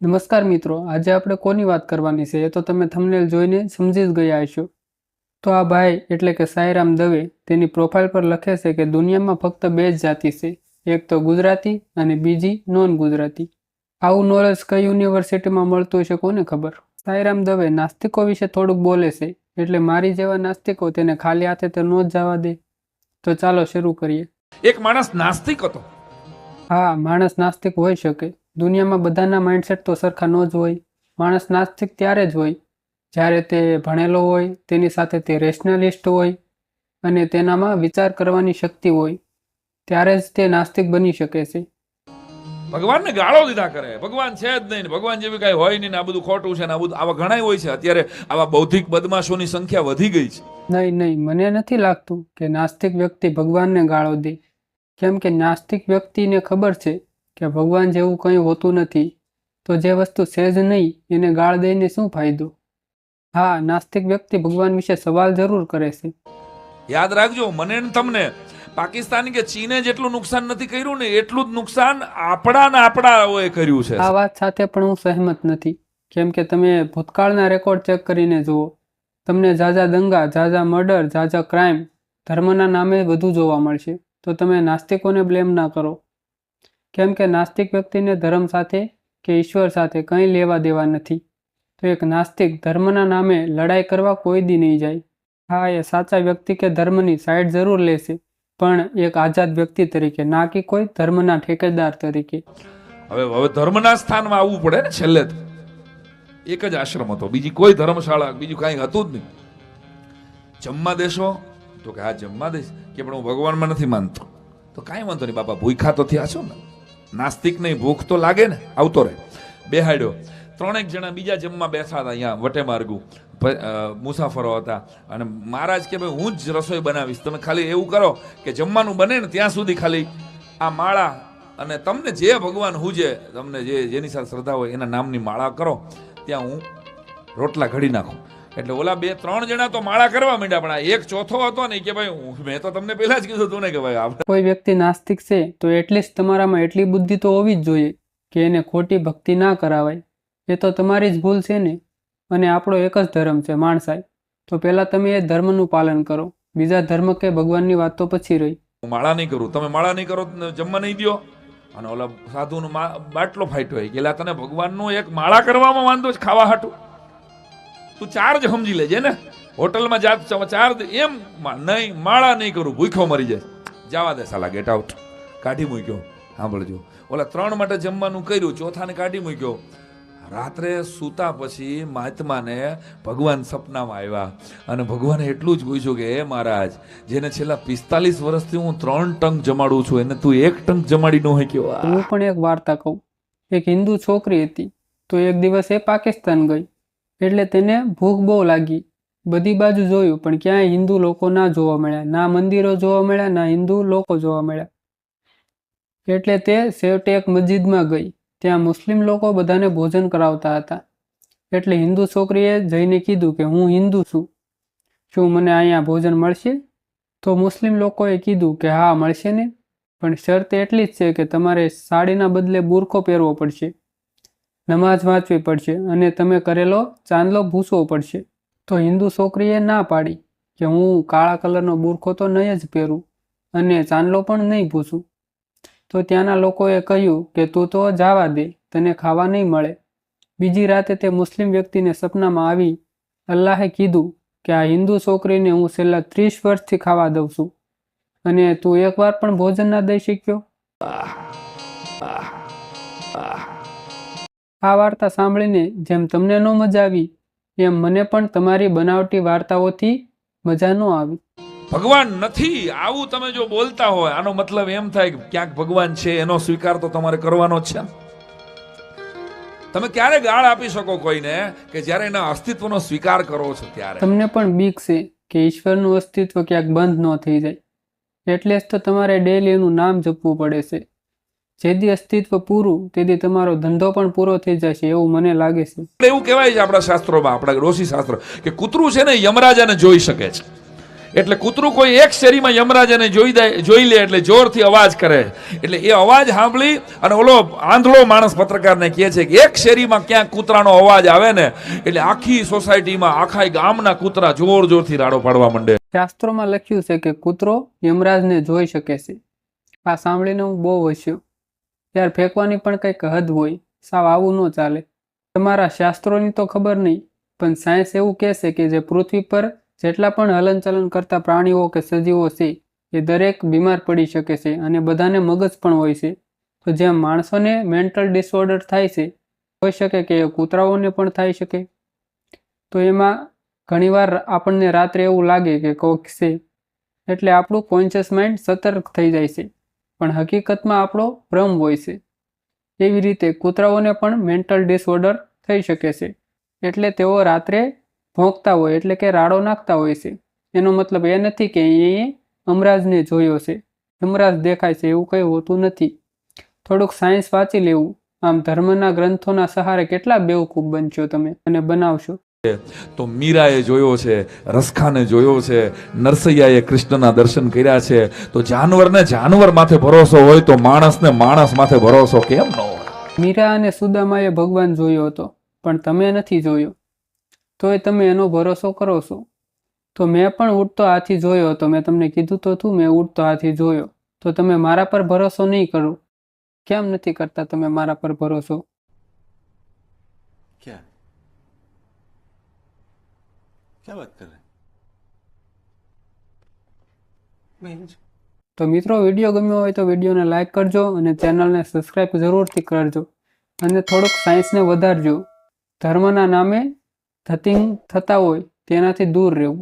નમસ્કાર મિત્રો, આજે આપણે કોની વાત કરવાની છે એ તો તમે થંબનેલ જોઈને સમજી જ ગયા હશો. તો આ ભાઈ એટલે કે સાંઈરામ દવે તેની પ્રોફાઇલ પર લખે છે કે દુનિયામાં ફક્ત બે જ જાતિ છે, એક તો ગુજરાતી અને બીજી નોન ગુજરાતી. આવું નોલેજ કઈ યુનિવર્સિટીમાં મળતું હશે કોને ખબર. સાંઈરામ દવે નાસ્તિકો વિશે થોડુંક બોલે છે, એટલે મારી જેવા નાસ્તિકો તેને ખાલી હાથે તો ન જ જવા દે. તો ચાલો શરૂ કરીએ. એક માણસ નાસ્તિક હતો. હા, માણસ નાસ્તિક હોઈ શકે. દુનિયામાં બધાના માઇન્ડસેટ તો સરખા ન જ હોય. માણસ નાસ્તિક ત્યારે જ હોય જ્યારે તે ભણેલો હોય, તેની સાથે તે રેશનલિસ્ટ હોય અને તેનામાં વિચાર કરવાની શક્તિ હોય, ત્યારે જ તે નાસ્તિક બની શકે છે. ભગવાનને ગાળો દીધા કરે, ભગવાન છે જ નહીં, ભગવાન જેવી કઈ હોય નહીં, આ બધું ખોટું છે ને આ બધું આવા ઘણા હોય છે. અત્યારે આવા બૌદ્ધિક બદમાશોની સંખ્યા વધી ગઈ છે. નહીં, મને નથી લાગતું કે નાસ્તિક વ્યક્તિ ભગવાનને ગાળો દે, કેમ કે નાસ્તિક વ્યક્તિને ખબર છે કે ભગવાન જેવું કંઈ હોતું નથી, તો જે વસ્તુ સહેજ નહીં એને ગાળ દઈને શું ફાયદો. હા, નાસ્તિક વ્યક્તિ ભગવાન વિશે સવાલ જરૂર કરે છે. યાદ રાખજો, મને ને તમને પાકિસ્તાન કે ચીને જેટલું નુકસાન નથી કર્યું ને એટલું જ નુકસાન આપણાઓએ કર્યું છે. આ વાત સાથે પણ હું સહેમત નથી, કેમ કે તમે ભૂતકાળના રેકોર્ડ ચેક કરીને જુઓ, તમને ઝાઝા દંગા, ઝાઝા મર્ડર, ઝાઝા ક્રાઇમ ધર્મના નામે વધુ જોવા મળશે. તો તમે નાસ્તિકોને બ્લેમ ના કરો, કેમ કે નાસ્તિક વ્યક્તિને ધર્મ સાથે કે ઈશ્વર સાથે કંઈ લેવા દેવા નથી. તો એક નાસ્તિક ધર્મના નામે લડાઈ કરવા કોઈ દી નહીં જાય. હા, એ સાચા વ્યક્તિ કે ધર્મની સાઈડ જરૂર લેશે, પણ એક આઝાદ વ્યક્તિ તરીકે, ના કે કોઈ ધર્મના ઠેકેદાર તરીકે. હવે ધર્મના સ્થાનમાં આવવું પડે ને. છેલ્લે એક જ આશ્રમ હતો, બીજી કોઈ ધર્મશાળા બીજું કાંઈ હતું જ નહીં. જમવા દેશો તો કે હા જમવા દઈશ, કે પણ હું ભગવાનમાં નથી માનતો. તો કાંઈ વાંધો નહીં બાપા, ભૂખ્યા તો થયા છો ને, નાસ્તિક નહીં, ભૂખ તો લાગે ને, આવતો રહે. બેહાડ્યો. ત્રણેક જણા બીજા જમવા બેઠા હતા અહીંયા વટે માર્ગુ, મુસાફરો હતા, અને મહારાજ કે ભાઈ હું જ રસોઈ બનાવીશ, તમે ખાલી એવું કરો કે જમવાનું બને ને ત્યાં સુધી ખાલી આ માળા અને તમને જે ભગવાન હુજે, તમને જેની સાથે શ્રદ્ધા હોય એના નામની માળા કરો, ત્યાં હું રોટલા ઘડી નાખું. એટલે ઓલા ત્રણ જણા તો માળા કરવા માંડ્યા, પણ આ એક ચોથો હતો ને કે ભાઈ મેં તો તમને પહેલા જ કીધું હતું ને કે ભાઈ આપણે કોઈ વ્યક્તિ નાસ્તિક છે તો એટલીસ્ટ તમારામાં એટલી બુદ્ધિ તો હોવી જ જોઈએ કે એને ખોટી ભક્તિ ના કરાવાય. એ તો તમારી જ ભૂલ છે ને. અને આપણો એક જ ધર્મ છે, માણસાઈ. તો પહેલા તમે એ ધર્મનું પાલન કરો, બીજા ધર્મ કે ભગવાનની વાત તો પછી રહી. માળા નહીં કરું, તમે માળા નહીં કરો, જમવા નહીં દો. અને ઓલા સાધુનો બાટલો ફાટ્યો ગયેલા, તને ભગવાનનું એક માળા કરવામાં વાંધો જ ખાવા હાટું? તું ચાર્જ સમજી લેજે ને. હોટલમાં જાત ચાર્જ એમ નહીં, માળા નહીં કરું, ભૂખ્યો મરી જાય, જવા દે સાલા, ગેટ આઉટ. કાઢી મૂક્યો. સાંભળજો, ઓલા ત્રણ માટે જમવાનું કર્યું, ચોથાને કાઢી મૂક્યો. રાત્રે સૂતા પછી મહાત્માને ભગવાન સપનામાં આવ્યા અને ભગવાને એટલું જ પૂછ્યું કે હે મહારાજ, જેને છેલ્લા 45 વર્ષથી હું 3 ટંક જમાડું છું, એને તું 1 ટંક જમાડી ન હોય કેવો. હું પણ એક વાર્તા કહું. એક હિન્દુ છોકરી હતી, તો એક દિવસ એ પાકિસ્તાન ગઈ, એટલે તેને ભૂખ બહુ લાગી. બધી બાજુ જોયું, પણ ક્યાંય હિન્દુ લોકો ના જોવા મળ્યા, ના મંદિરો જોવા મળ્યા, ના હિન્દુ લોકો જોવા મળ્યા. એટલે તે છેવટે એક મસ્જિદમાં ગઈ. ત્યાં મુસ્લિમ લોકો બધાને ભોજન કરાવતા હતા. એટલે હિન્દુ છોકરીએ જઈને કીધું કે હું હિન્દુ છું, શું મને અહીંયા ભોજન મળશે? તો મુસ્લિમ લોકોએ કીધું કે હા મળશે ને, પણ શરત એટલી જ છે કે તમારે સાડીના બદલે બુરખો પહેરવો પડશે, નમાઝ વાંચવી પડશે અને તમે કરેલો ચાંદલો ભૂસવો પડશે. તો હિન્દુ છોકરીએ ના પાડી કે હું કાળા કલરનો બુરખો તો નહીં જ પહેરું અને ચાંદલો પણ નહીં ભૂસું. તો ત્યાંના લોકોએ કહ્યું કે તું તો જવા દે, તને ખાવા નહીં મળે. બીજી રાતે તે મુસ્લિમ વ્યક્તિને સપનામાં આવી અલ્લાહે કીધું કે આ હિન્દુ છોકરીને હું છેલ્લા 30 વર્ષથી ખાવા દઉં છું અને તું એકવાર પણ ભોજન ના દઈ શક્યો. આ વાર્તા સાંભળીને જેમ તમને ન મજા આવી, એમ મને પણ તમારી બનાવટી વાર્તાઓથી મજા ન આવી. ભગવાન નથી આવું તમે જો બોલતા હોય, આનો મતલબ એમ થાય કે ક્યાંક ભગવાન છે, એનો સ્વીકાર તો તમારે કરવાનો જ છે. તમે ક્યારે ગાળ આપી શકો કોઈને કે જ્યારે એના અસ્તિત્વનો સ્વીકાર કરો છો ત્યારે? તમને પણ બીક છે કે ઈશ્વરનું અસ્તિત્વ ક્યાંક બંધ ન થઈ જાય, એટલે જ તો તમારે ડેલી એનું નામ જપવું પડે છે. જેથી અસ્તિત્વ પૂરું તેથી તમારો ધંધો પણ પૂરો થઈ જશે, એવું મને લાગે છે. એવું કહેવાય છે આપણા શાસ્ત્રોમાં, આપણા ઋષિ શાસ્ત્ર, કે કૂતરું છે ને યમરાજાને જોઈ શકે છે. એટલે કૂતરું કોઈ એક શેરીમાં યમરાજાને જોઈ લે એટલે જોરથી અવાજ કરે, એટલે એ અવાજ સાંભળી અને ઓલો આંધળો માણસ પત્રકારને કહે છે કે એક શેરીમાં ક્યાંક કૂતરાનો અવાજ આવે ને એટલે આખી સોસાયટીમાં આખા ગામના કૂતરા જોર જોરથી રાડો પાડવા માંડે. શાસ્ત્રોમાં લખ્યું છે કે કૂતરો યમરાજને જોઈ શકે છે. આ સાંભળીને હું બહુ હસ્યો. યાર, ફેંકવાની પણ કંઈક હદ હોય, સાવ આવું ન ચાલે. તમારા શાસ્ત્રોની તો ખબર નહીં, પણ સાયન્સ એવું કહેશે કે જે પૃથ્વી પર જેટલા પણ હલનચલન કરતા પ્રાણીઓ કે સજીવો છે એ દરેક બીમાર પડી શકે છે અને બધાને મગજ પણ હોય છે. તો જેમ માણસોને મેન્ટલ ડિસઓર્ડર થાય છે, હોઈ શકે કે કૂતરાઓને પણ થઈ શકે. તો એમાં ઘણીવાર આપણને રાત્રે એવું લાગે કે કોઈક છે, એટલે આપણું કોન્શિયસ માઇન્ડ સતર્ક થઈ જાય છે, પણ હકીકતમાં આપણો ભ્રમ હોય છે. એવી રીતે કૂતરાઓને પણ મેન્ટલ ડિસઓર્ડર થઈ શકે છે, એટલે તેઓ રાત્રે ભોંકતા હોય, એટલે કે રાડો નાખતા હોય છે. એનો મતલબ એ નથી કે એ યમરાજને જોયો છે, યમરાજ દેખાય છે, એવું કંઈ હોતું નથી. થોડુંક સાયન્સ વાંચી લેવું. આમ ધર્મના ગ્રંથોના સહારે કેટલા બેવકૂફ બનશો તમે અને બનાવશો. તો મીરાએ જોયો છે, રસખાને જોયો છે, નરસૈયાએ કૃષ્ણના દર્શન કર્યા છે. તો જાનવરને જાનવર માથે ભરોસો હોય તો માણસને માણસ માથે ભરોસો કેમ ન હોય? મીરા અને સુદામાએ ભગવાન જોયો હતો, પણ તમે નથી જોયો, તોય તમે એનો ભરોસો કરો છો. તો મેં પણ ઉડતો હાથી જોયો હતો. મેં તમને કીધું તો હતું, મેં ઉડતો હાથી જોયો. તો તમે મારા પર ભરોસો નહીં કરો. કેમ નથી કરતા તમે મારા પર ભરોસો? क्या क्या बात कर रहे हैं? તો મિત્રો, વિડીયો ગમ્યો હોય તો વિડીયોને લાઇક કરજો અને ચેનલને સબસ્ક્રાઈબ જરૂરથી કરજો અને થોડુંક સાયન્સને વધારજો. ધર્મના નામે ધતિંગ થતા હોય તેનાથી દૂર રહેવું.